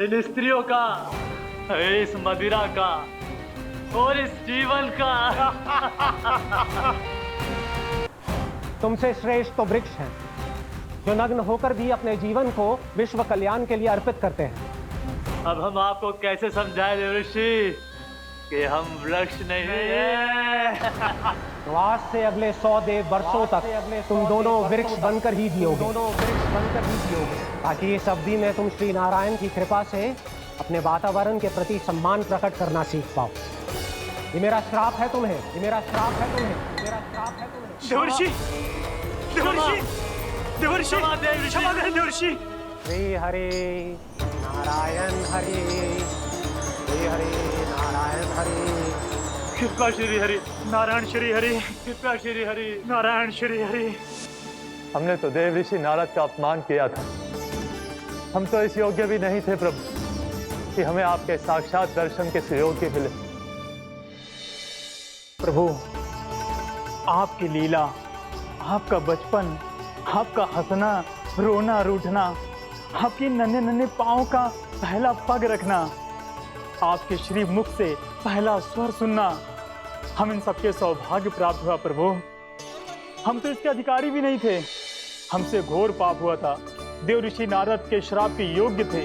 इन स्त्रियों का, इस मदिरा का और इस जीवन का। तुमसे श्रेष्ठ तो वृक्ष हैं, जो नग्न होकर भी अपने जीवन को विश्व कल्याण के लिए अर्पित करते हैं। अब हम आपको कैसे समझाएं देव ऋषि कि हम वृक्ष नहीं हैं? तो आज से अगले 100 वर्षों तक तुम दोनों वृक्ष बनकर ही जियोगे। ताकि इस अवधि में तुम श्री नारायण की कृपा से अपने वातावरण के प्रति सम्मान प्रकट करना सीख पाओ। ये मेरा श्राप है तुम्हें, ये मेरा श्राप है तुम्हें, मेरा श्राप है तुम्हें। देवर्षि, देवर्षि, देवर्षि, क्षमा करें देवर्षि। श्री हरि नारायण हरि, श्री हरि नारायण हरि। कृपा श्री हरि नारायण श्री हरि, कृपा श्री हरि नारायण श्री हरि। हमने तो देव ऋषि नारद का अपमान किया था। हम तो इस योग्य भी नहीं थे प्रभु कि हमें आपके साक्षात दर्शन के सुयोग्य मिले। प्रभु, आपकी लीला, आपका बचपन, आपका हंसना, रोना, रूठना, आपके नन्हे नन्हे पाँव का पहला पग रखना, आपके श्री मुख से पहला स्वर सुनना, हम इन सबके सौभाग्य प्राप्त हुआ प्रभु। हम तो इसके अधिकारी भी नहीं थे। हमसे घोर पाप हुआ था, देव ऋषि नारद के श्राप के योग्य थे।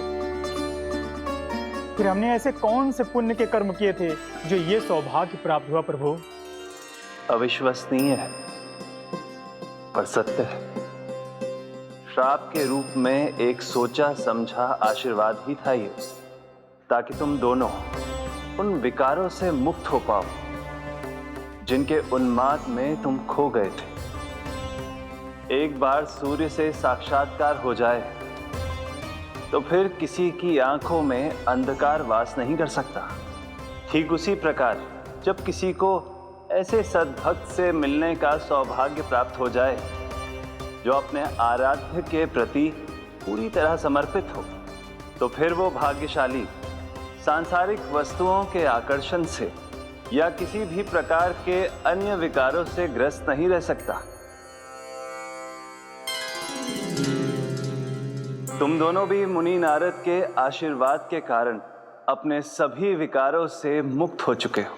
फिर हमने ऐसे कौन से पुण्य के कर्म किए थे जो ये सौभाग्य प्राप्त हुआ प्रभु? अविश्वसनीय है पर सत्य है। श्राप के रूप में एक सोचा समझा आशीर्वाद ही था ये, ताकि तुम दोनों उन विकारों से मुक्त हो पाओ जिनके उन्माद में तुम खो गए थे। एक बार सूर्य से साक्षात्कार हो जाए तो फिर किसी की आंखों में अंधकार वास नहीं कर सकता। ठीक उसी प्रकार जब किसी को ऐसे सद्भक्त से मिलने का सौभाग्य प्राप्त हो जाए जो अपने आराध्य के प्रति पूरी तरह समर्पित हो, तो फिर वो भाग्यशाली सांसारिक वस्तुओं के आकर्षण से या किसी भी प्रकार के अन्य विकारों से ग्रस्त नहीं रह सकता। तुम दोनों भी मुनि नारद के आशीर्वाद के कारण अपने सभी विकारों से मुक्त हो चुके हो।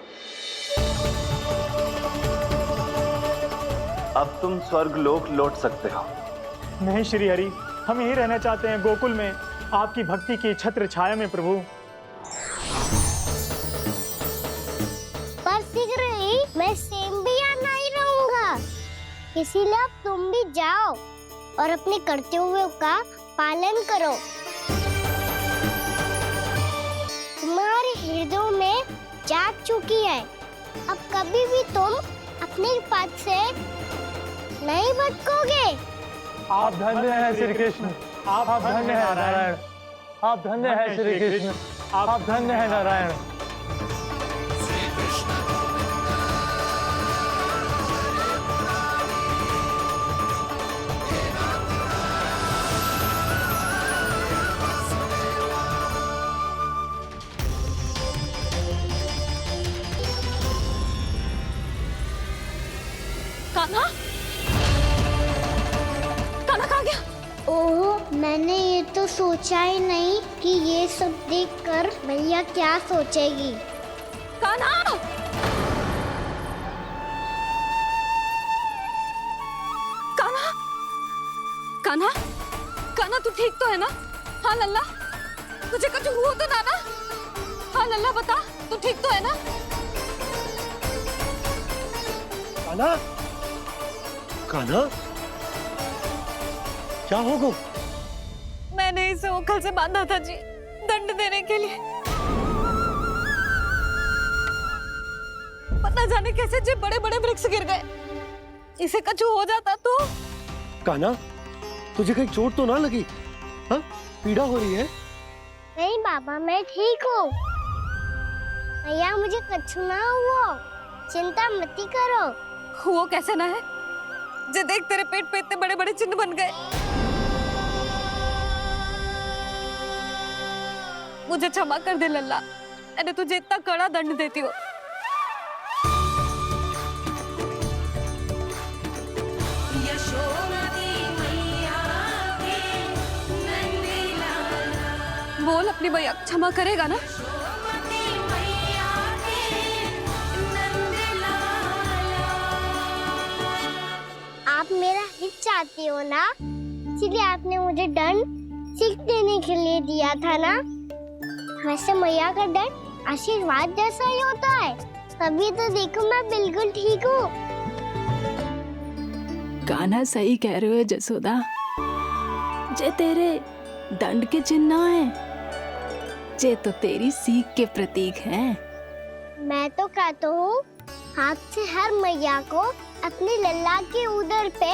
अब तुम स्वर्गलोक लौट सकते हो। नहीं श्री हरि, हम यहीं रहना चाहते हैं, गोकुल में आपकी भक्ति की छत्र छाया में प्रभु। पर शीघ्र ही मैं सेम्बिया नहीं रहूंगा, इसीलिए अब तुम भी जाओ और अपने कर्तव्यों का पालन करो। तुम्हारे हृदयों में जाग चुकी है, अब कभी भी तुम अपने पथ से नहीं भटकोगे। आप धन्य हैं श्री कृष्ण, आप धन्य हैं नारायण, आप धन्य हैं श्री कृष्ण, आप धन्य हैं नारायण। कान्हा, कान्हा कहाँ गया? ओह, मैंने ये तो सोचा ही नहीं कि ये सब देखकर भैया क्या सोचेगी। कान्हा! कान्हा! कान्हा! कान्हा तू ठीक तो है ना? हाँ लल्ला, तुझे कुछ हुआ तो ना ना? हाँ लल्ला बता, तू ठीक तो है ना? कान्हा, कान्हा, क्या होगा? मैंने इसे ओखल से बांधा था जी, दंड देने के लिए। पता जाने कैसे जे बड़े बड़े वृक्ष गिर गए, इसे कुछ हो जाता तो। कान्हा, तुझे कहीं चोट तो ना लगी? हाँ, पीड़ा हो रही है? नहीं बाबा, मैं ठीक हूँ। भैया मुझे कुछ ना हुआ, चिंता मत करो। वो कैसे ना है? जे देख तेरे पेट पे इतने बड़े बड़े चिन्ह बन गए। मुझे क्षमा कर दे लल्ला, मैंने तुझे इतना कड़ा दंड देती हो। बोल अपनी भैया क्षमा करेगा ना? आप मेरा हित चाहते हो ना, इसलिए आपने मुझे दंड सीख देने के लिए दिया था ना। वैसे मैया का दंड आशीर्वाद जैसा ही होता है, तभी तो देखो मैं बिल्कुल ठीक हूँ। कान्हा सही कह रहे हो जसोदा, जे तेरे दंड के चिन्ह है, जे तो तेरी सीख के प्रतीक हैं। मैं तो कहता हूँ हाथ से हर मैया को अपनी लल्ला के उदर पे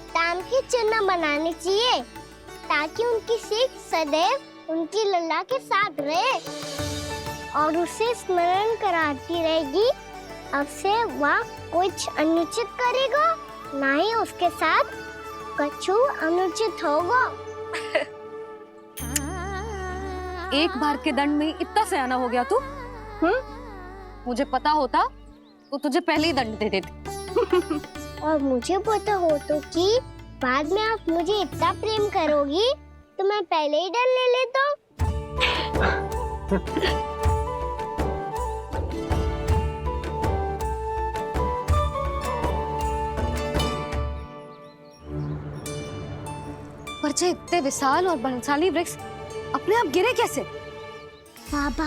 ताम के चिन्ह बनाने चाहिए, ताकि उनकी सीख सदैव उनकी लल्ला के साथ रहे और उसे स्मरण कराती रहेगी। अब से वह कुछ अनुचित करेगा, ना ही उसके साथ कुछ अनुचित होगा। एक बार के दंड में इतना सयाना हो गया तू? मुझे पता होता तो तुझे पहले ही दंड दे देती। और मुझे पता हो तो कि बाद में आप मुझे इतना प्रेम करोगी तो मैं पहले ही डर ले लेता हूँ। पर जे इतने विशाल और बलशाली वृक्ष अपने आप गिरे कैसे? बाबा,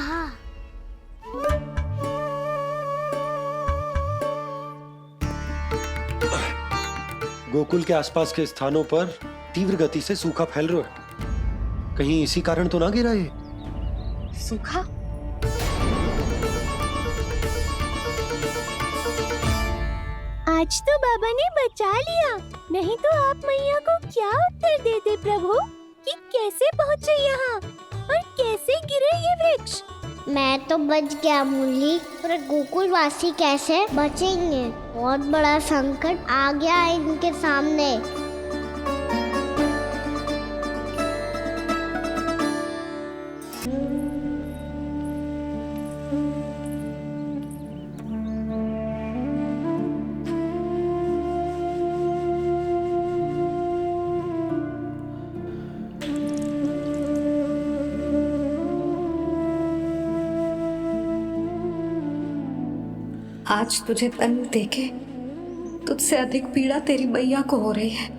गोकुल के आसपास के स्थानों पर तीव्र गति से सूखा फैल रहा है, कहीं इसी कारण तो ना गिरा ये? सूखा? आज तो बाबा ने बचा लिया, नहीं तो आप मैया को क्या उत्तर देते प्रभु कि कैसे पहुँचे यहाँ और कैसे गिरे ये वृक्ष? मैं तो बच गया मुरली, पर गोकुल वासी कैसे बचेंगे? बहुत बड़ा संकट आ गया है इनके सामने। आज तुझे तन देके तुझसे अधिक पीड़ा तेरी मैया को हो रही है।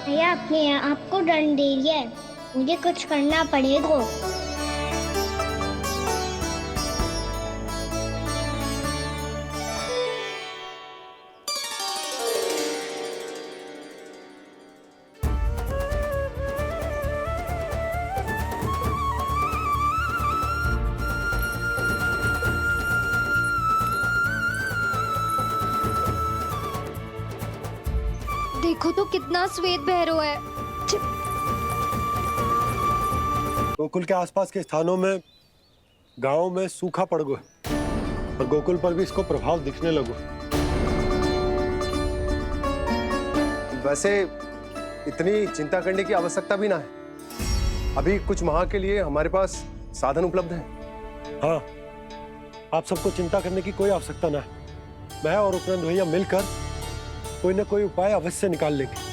भैया अपने आपको दंड दे रही है, मुझे कुछ करना पड़ेगा। देखो तो कितना श्वेत भैरव है। गोकुल के आसपास के स्थानों में, गांव में सूखा पड़ गया और गोकुल पर भी इसको प्रभाव दिखने लगा। वैसे इतनी चिंता करने की आवश्यकता भी ना है। अभी कुछ माह के लिए हमारे पास साधन उपलब्ध है। हाँ, आप सबको चिंता करने की कोई आवश्यकता ना है। मैं और उपनंद भैया मिलकर कोई ना कोई उपाय अवश्य निकाल लेंगे।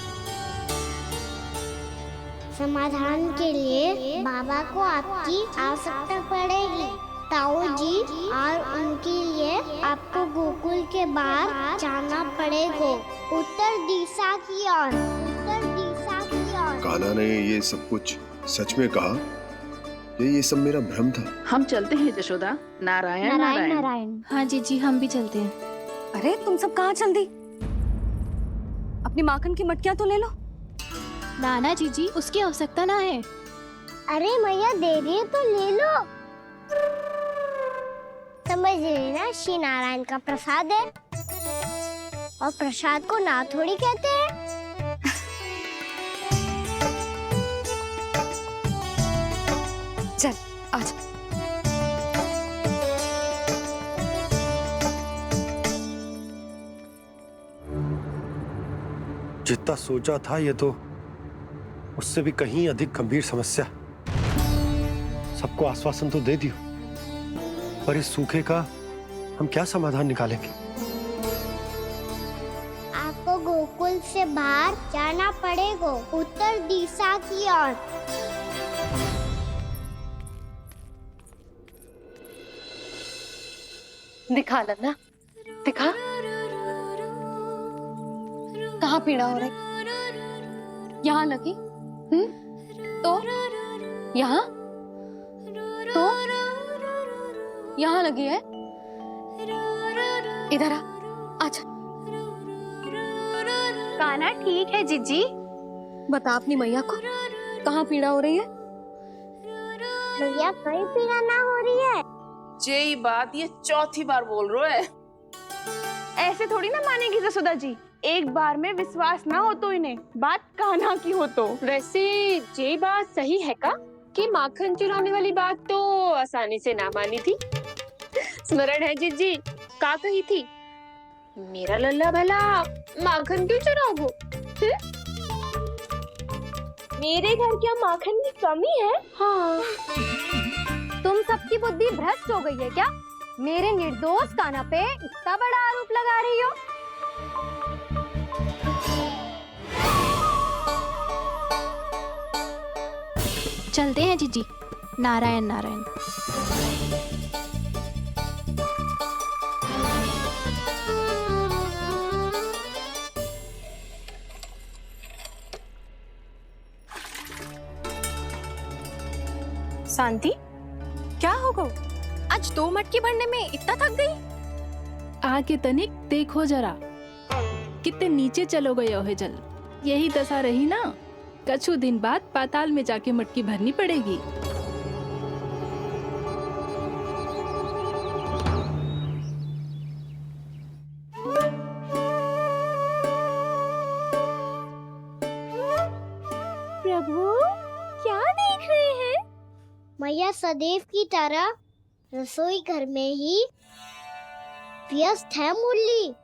समाधान के लिए बाबा को आपकी आवश्यकता पड़ेगी। ताऊ जी और उनके लिए आपको गोकुल के बाहर जाना पड़ेगा, उत्तर दिशा की ओर। उत्तर दिशा की ओर। कान्हा ने ये सब कुछ सच में कहा? ये सब मेरा भ्रम था? हम चलते हैं जशोदा। नारायण नारायण नारायण। हाँ जी हम भी चलते हैं। अरे तुम सब कहाँ चल दी? अपनी माखन की मटकियां तो ले लो। नाना जी उसकी आवश्यकता ना है। अरे मैया दे रही है तो ले लो। समझ लेना, श्री नारायण का प्रसाद है और प्रसाद को ना थोड़ी कहते हैं। चल आजा। जितना सोचा था ये तो उससे भी कहीं अधिक गंभीर समस्या। सबको आश्वासन तो दे दियो, पर इस सूखे का हम क्या समाधान निकालेंगे? आपको गोकुल से बाहर जाना पड़ेगा, उत्तर दिशा की ओर। दिखा लन्ना, दिखा। कहाँ पीड़ा हो रही? यहाँ लगी? तो यहाँ? तो यहाँ लगी है? इधर आ, आजा। कान्हा ठीक है जीजी। बता अपनी मैया को कहाँ पीड़ा हो रही है? भैया कहीं पीड़ा ना हो रही है। यही बात ये चौथी बार बोल रहे है। ऐसे थोड़ी ना मानेगी जसोदा जी। एक बार में विश्वास ना हो तो इन्हें बात कान्हा की हो तो। वैसे ये बात सही है का कि माखन चुराने वाली बात तो आसानी से ना मानी थी। स्मरण है जीजी का कही थी, मेरा लल्ला भला माखन क्यों चुराओगे? मेरे घर क्या माखन की कमी है? हाँ। तुम सबकी बुद्धि भ्रष्ट हो गई है क्या? मेरे निर्दोष कान्हा पे इतना बड़ा आरोप लगा रही हो? चलते हैं जीजी। नारायण नारायण। शांति, क्या हो गो? आज 2 मटकी भरने में इतना थक गई? आगे तनिक देखो जरा, कितने नीचे चलो गए हो जल। यही दशा रही ना, कछु दिन बाद पाताल में जाके मटकी भरनी पड़ेगी। प्रभु क्या देख रहे हैं? मैया सदैव की तरह रसोई घर में ही व्यस्त है मुरली।